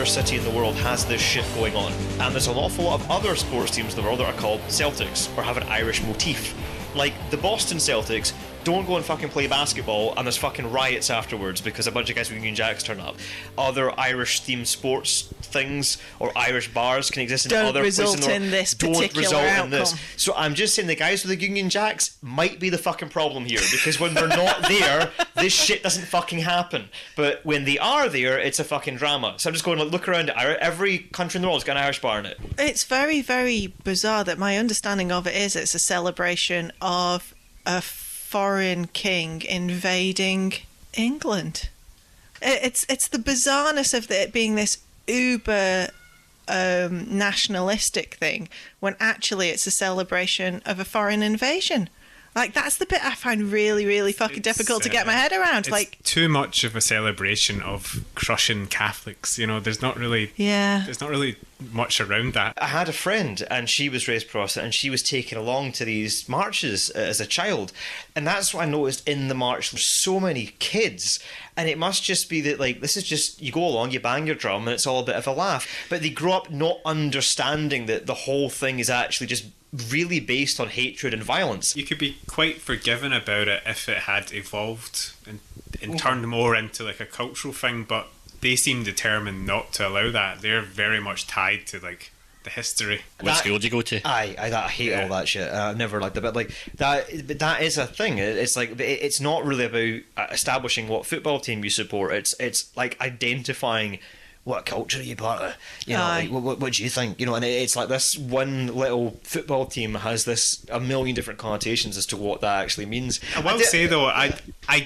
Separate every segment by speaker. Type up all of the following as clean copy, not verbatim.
Speaker 1: other city in the world has this shit going on. And there's an awful lot of other sports teams in the world that are called Celtics or have an Irish motif. Like, the Boston Celtics don't go and fucking play basketball and there's fucking riots afterwards because a bunch of guys with Union Jacks turn up. Other Irish-themed sports things or Irish bars can exist in other places.
Speaker 2: Don't result in this particular outcome.
Speaker 1: So I'm just saying the guys with the Union Jacks might be the fucking problem here, because when they're not there, this shit doesn't fucking happen. But when they are there, it's a fucking drama. So I'm just going, like, look around. Every country in the world's got an Irish bar in it.
Speaker 2: It's very, very bizarre that my understanding of it is it's a celebration of a foreign king invading England. It's the bizarreness of it being this uber nationalistic thing when actually it's a celebration of a foreign invasion. Like, that's the bit I find really, really fucking difficult to get my head around.
Speaker 3: It's
Speaker 2: like,
Speaker 3: too much of a celebration of crushing Catholics. You know, there's not really much around that.
Speaker 1: I had a friend, and she was raised Protestant, and she was taken along to these marches as a child. And that's what I noticed in the march. There's so many kids. And it must just be that, like, this is just, you go along, you bang your drum, and it's all a bit of a laugh. But they grow up not understanding that the whole thing is actually just really based on hatred and violence.
Speaker 3: You could be quite forgiving about it if it had evolved and turned more into like a cultural thing, but they seem determined not to allow that. They're very much tied to like the history.
Speaker 4: What school do you go to?
Speaker 1: I hate all that shit. I've never liked it, but like that is a thing. It's like, it's not really about establishing what football team you support. It's like identifying what culture are you part of? You know, like, what do you think? You know, and it's like this one little football team has this a million different connotations as to what that actually means.
Speaker 3: I will say though, I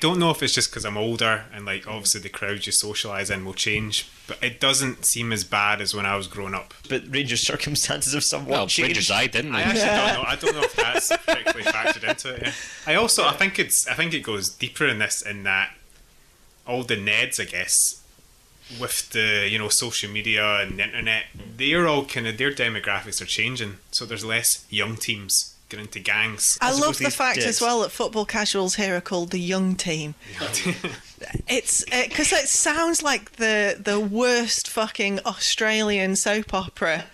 Speaker 3: don't know if it's just because I'm older and like obviously the crowd you socialise in will change, but it doesn't seem as bad as when I was growing up.
Speaker 1: But Rangers' circumstances have somewhat changed.
Speaker 4: Rangers died, didn't they?
Speaker 3: I actually don't know. I don't know if that's particularly factored into it. Yeah. I think it goes deeper in this, in that all the Neds, I guess, with the, you know, social media and the internet, they're all kind of, their demographics are changing, so there's less young teams getting into gangs.
Speaker 2: I love the fact as well that football casuals here are called the young team. It's because it sounds like the worst fucking Australian soap opera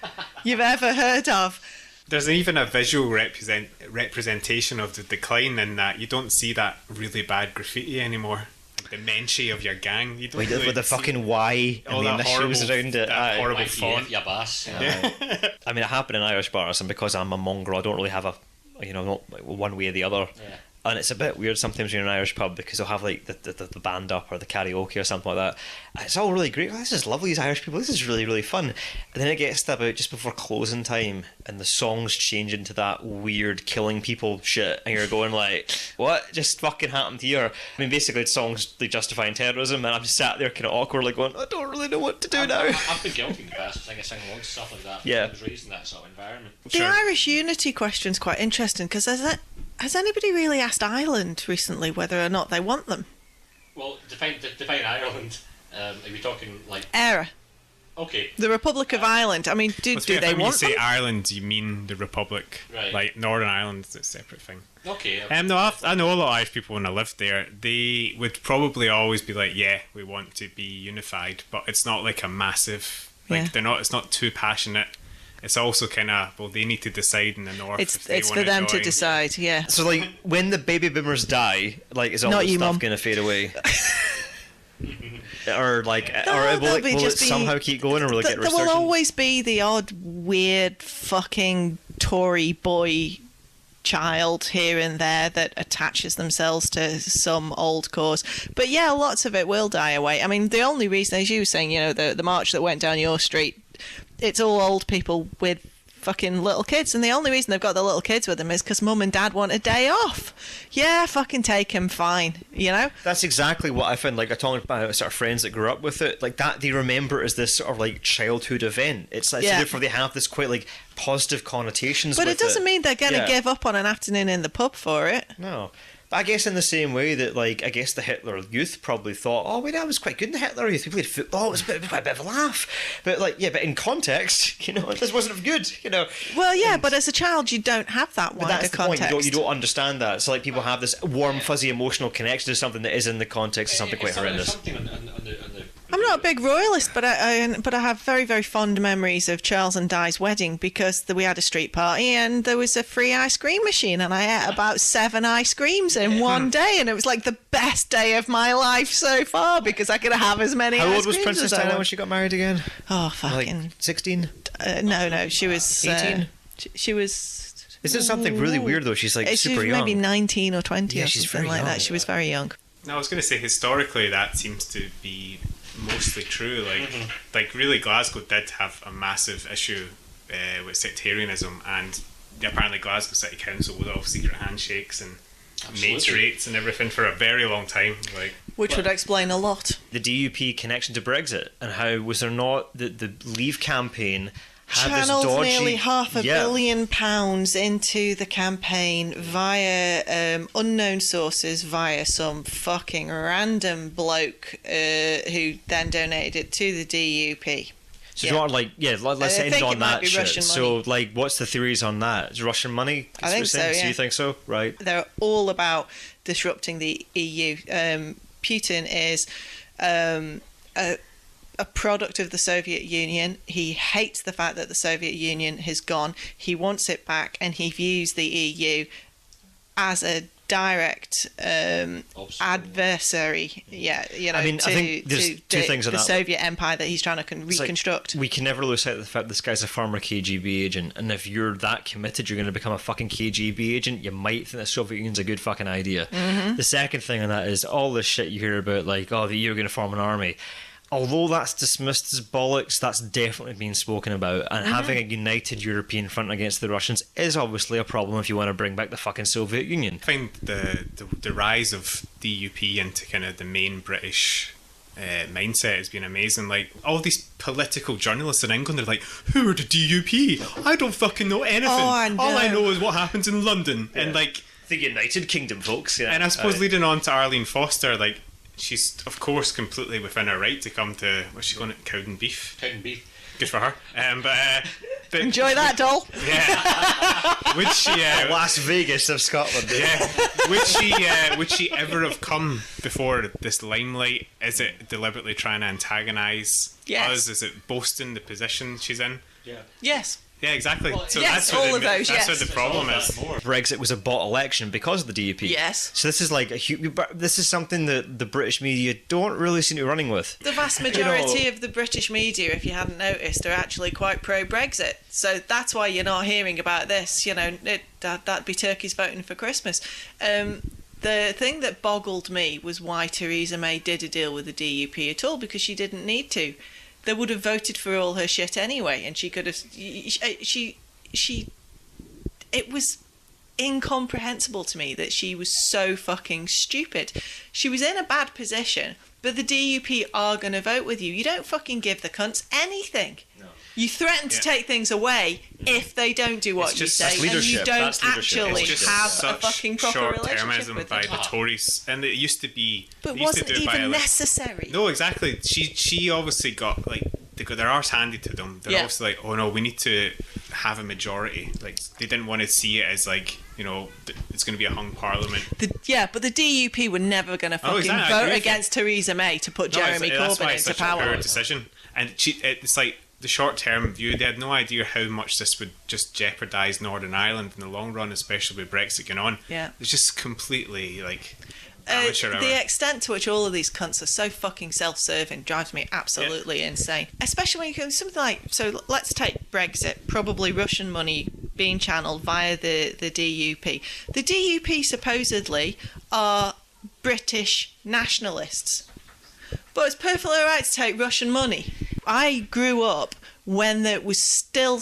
Speaker 2: you've ever heard of.
Speaker 3: There's even a visual representation of the decline in that you don't see that really bad graffiti anymore. The mention of your gang, you don't really
Speaker 1: with the fucking Y and the initials around it.
Speaker 3: That horrible font.
Speaker 4: Yeah, bass.
Speaker 1: I mean, it happened in Irish bars, and because I'm a mongrel, I don't really have not one way or the other.
Speaker 4: Yeah.
Speaker 1: And it's a bit weird sometimes when you're in an Irish pub, because they'll have like the band up or the karaoke or something like that. It's all really great. Oh, this is lovely, these Irish people. This is really, really fun. And then it gets to about just before closing time, and the songs change into that weird killing people shit, and you're going like, what just fucking happened here? I mean, basically it's songs like justifying terrorism, and I'm just sat there kind of awkwardly going, I don't really know what to do now.
Speaker 4: I've been guilty in the past. I think I sing along to stuff like that.
Speaker 1: Yeah.
Speaker 4: I was raised in that sort of environment.
Speaker 2: The Irish unity question's quite interesting, because has anybody really asked Ireland recently whether or not they want them?
Speaker 4: Well, define Ireland. Are we talking like
Speaker 2: ERA?
Speaker 4: Okay.
Speaker 2: The Republic of Ireland. I mean, do they want them?
Speaker 3: When you say Ireland, you mean the Republic.
Speaker 4: Right.
Speaker 3: Like Northern Ireland is a separate thing.
Speaker 4: Okay.
Speaker 3: No, I know a lot of Irish people when I lived there. They would probably always be like, yeah, we want to be unified, but it's not like a massive, like it's not too passionate. It's also kind of, well, they need to decide in the north.
Speaker 2: It's for them to decide, yeah.
Speaker 1: So, like, when the baby boomers die, like, is all this stuff going to fade away? Or, like, will it somehow keep going, or will it get resurgent?
Speaker 2: There will always be the odd, weird, fucking Tory boy child here and there that attaches themselves to some old cause. But, yeah, lots of it will die away. I mean, the only reason, as you were saying, you know, the march that went down your street, it's all old people with fucking little kids, and the only reason they've got the little kids with them is because mum and dad want a day off. Yeah, fucking take him, fine, you know?
Speaker 1: That's exactly what I found. Like, I talked about sort of friends that grew up with it, like that, they remember it as this sort of like childhood event. It's like, so therefore they have this quite like positive connotations
Speaker 2: but
Speaker 1: with
Speaker 2: it doesn't mean they're going to give up on an afternoon in the pub for it.
Speaker 1: No. But I guess in the same way that, like, I guess the Hitler Youth probably thought, oh, wait, that was quite good in the Hitler Youth. We played football, it was quite a bit of a laugh. But, like, yeah, but in context, you know, this wasn't good, you know.
Speaker 2: Well, yeah, but as a child, you don't have that wider
Speaker 1: that's the
Speaker 2: context.
Speaker 1: Point. You don't understand that. So, like, people have this warm, fuzzy emotional connection to something that is in the context of something quite horrendous.
Speaker 2: I'm not a big royalist, but I have very, very fond memories of Charles and Di's wedding because we had a street party and there was a free ice cream machine and I ate about 7 ice creams in one day, and it was like the best day of my life so far because I could have as many.
Speaker 1: How
Speaker 2: ice
Speaker 1: old was
Speaker 2: creams
Speaker 1: Princess
Speaker 2: as I
Speaker 1: Diana
Speaker 2: want.
Speaker 1: when she got married again?
Speaker 2: Oh, fucking.
Speaker 1: Like 16?
Speaker 2: No, she was
Speaker 1: 18.
Speaker 2: She was.
Speaker 1: Is it something really weird though? She's like
Speaker 2: She
Speaker 1: super
Speaker 2: was
Speaker 1: young.
Speaker 2: maybe 19 or 20
Speaker 1: Yeah,
Speaker 2: or
Speaker 1: she's
Speaker 2: something
Speaker 1: very
Speaker 2: like
Speaker 1: young.
Speaker 2: that. She was very young.
Speaker 3: No, I was going to say historically that seems to be mostly true. Like really, Glasgow did have a massive issue with sectarianism, and apparently Glasgow City Council was all secret handshakes and mates rates and everything for a very long time. Like,
Speaker 2: Which would explain a lot.
Speaker 1: The DUP connection to Brexit, and how was there not the Leave campaign had
Speaker 2: Channeled
Speaker 1: this dodgy,
Speaker 2: nearly £500
Speaker 1: yeah.
Speaker 2: million into the campaign via unknown sources, via some fucking random bloke who then donated it to the DUP.
Speaker 1: So do you want let's
Speaker 2: I
Speaker 1: end
Speaker 2: think
Speaker 1: on
Speaker 2: it might
Speaker 1: that
Speaker 2: be
Speaker 1: shit.
Speaker 2: Russian
Speaker 1: So
Speaker 2: money.
Speaker 1: like, what's the theories on that? Is Russian money?
Speaker 2: I think so, yeah.
Speaker 1: So you think so? Right.
Speaker 2: They're all about disrupting the EU. Putin is a product of the Soviet Union. He hates the fact that the Soviet Union has gone. He wants it back, and he views the EU as a direct adversary. Yeah, you know,
Speaker 1: I mean, I think there's two things on
Speaker 2: the
Speaker 1: that.
Speaker 2: Soviet empire that he's trying to
Speaker 1: It's like,
Speaker 2: reconstruct.
Speaker 1: we can never lose sight of the fact this guy's a former KGB agent, and if you're that committed, you're going to become a fucking KGB agent. You might think the Soviet Union's a good fucking idea.
Speaker 2: Mm-hmm.
Speaker 1: The second thing on that is all this shit you hear about, like, oh, the EU are going to form an army. Although that's dismissed as bollocks, that's definitely been spoken about. And having a united European front against the Russians is obviously a problem if you want to bring back the fucking Soviet Union.
Speaker 3: I find the rise of DUP into kind of the main British mindset has been amazing. Like, all these political journalists in England are like, who are the DUP? I don't fucking know anything. All I know is what happens in London. Yeah. And like,
Speaker 1: the United Kingdom, folks. Yeah.
Speaker 3: And I suppose leading on to Arlene Foster, like, she's of course completely within her right to come to, what's she going to, Cowden Beef?
Speaker 4: Cowden Beef.
Speaker 3: Good for her. But
Speaker 2: Enjoy that, doll.
Speaker 3: Yeah. Would she?
Speaker 1: Las Vegas of Scotland.
Speaker 3: Yeah. Would she ever have come before this limelight? Is it deliberately trying to antagonise us? Is it boasting the position she's in?
Speaker 4: Yeah.
Speaker 2: Yes.
Speaker 3: Yeah, exactly.
Speaker 4: Well,
Speaker 3: So
Speaker 2: yes,
Speaker 3: that's what
Speaker 2: all of those,
Speaker 3: That's
Speaker 2: yes.
Speaker 3: what the problem is.
Speaker 1: Brexit was a bought election because of the DUP.
Speaker 2: Yes.
Speaker 1: So this is like this is something that the British media don't really seem to be running with.
Speaker 2: The vast majority of the British media, if you hadn't noticed, are actually quite pro-Brexit. So that's why you're not hearing about this. You know, that'd be turkeys voting for Christmas. The thing that boggled me was why Theresa May did a deal with the DUP at all, because she didn't need to. They would have voted for all her shit anyway, and she could have. It was incomprehensible to me that she was so fucking stupid. She was in a bad position, but the DUP are going to vote with you. You don't fucking give the cunts anything. No. You threaten to take things away if they don't do what you say, and you don't actually have a fucking proper relationship with them.
Speaker 3: By the Tories, and it used to be.
Speaker 2: But it wasn't even necessary.
Speaker 3: No, exactly. She obviously got, like, they got their arse handed to them. They're obviously like, oh no, we need to have a majority. Like, they didn't want to see it as, like, you know, it's going to be a hung parliament.
Speaker 2: But the DUP were never going to fucking vote against Theresa May to put Jeremy Corbyn into power.
Speaker 3: That's why it's such a poor decision. And it's like the short-term view. They had no idea how much this would just jeopardise Northern Ireland in the long run, especially with Brexit going on.
Speaker 2: Yeah,
Speaker 3: it's just completely like. The
Speaker 2: extent to which all of these cunts are so fucking self-serving drives me absolutely insane. Especially when you go something like, so let's take Brexit, probably Russian money being channeled via the DUP. The DUP supposedly are British nationalists, but it's perfectly alright to take Russian money. I grew up when there was still,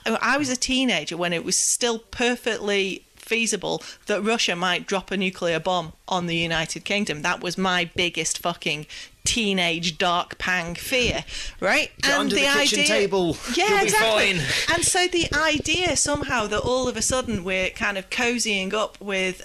Speaker 2: I was a teenager when it was still perfectly feasible that Russia might drop a nuclear bomb on the United Kingdom. That was my biggest fucking teenage dark pang fear, right?
Speaker 1: Get under the kitchen table.
Speaker 2: Yeah,
Speaker 1: You'll
Speaker 2: exactly.
Speaker 1: be fine.
Speaker 2: And so the idea somehow that all of a sudden we're kind of cozying up with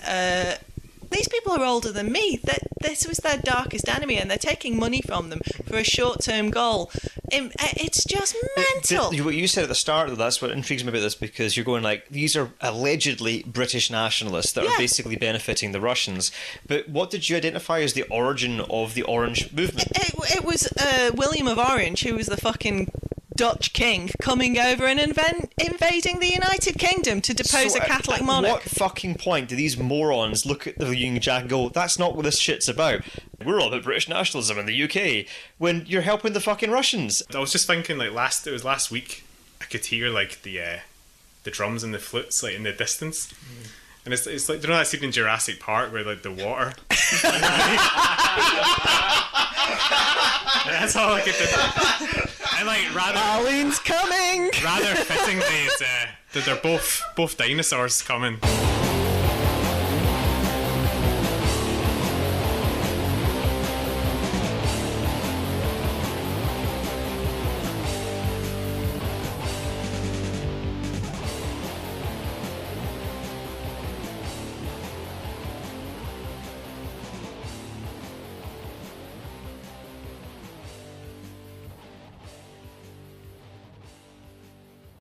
Speaker 2: these people are older than me. That this was their darkest enemy, and they're taking money from them for a short-term goal. It's just mental.
Speaker 1: What you said at the start, though, that's what intrigues me about this, because you're going like, these are allegedly British nationalists that are basically benefiting the Russians. But what did you identify as the origin of the Orange movement?
Speaker 2: It was William of Orange, who was the fucking Dutch king, coming over and invading the United Kingdom to depose a Catholic monarch.
Speaker 1: What fucking point do these morons look at the Union Jack and go, that's not what this shit's about? We're all about British nationalism in the UK, when you're helping the fucking Russians.
Speaker 3: I was just thinking, like, last week, I could hear, like, the drums and the flutes, like, in the distance. And it's like, do you know that scene in Jurassic Park where, like, the water... That's all I could do. And, like,
Speaker 2: Arlene's coming!
Speaker 3: rather fittingly, it's, they're both dinosaurs coming.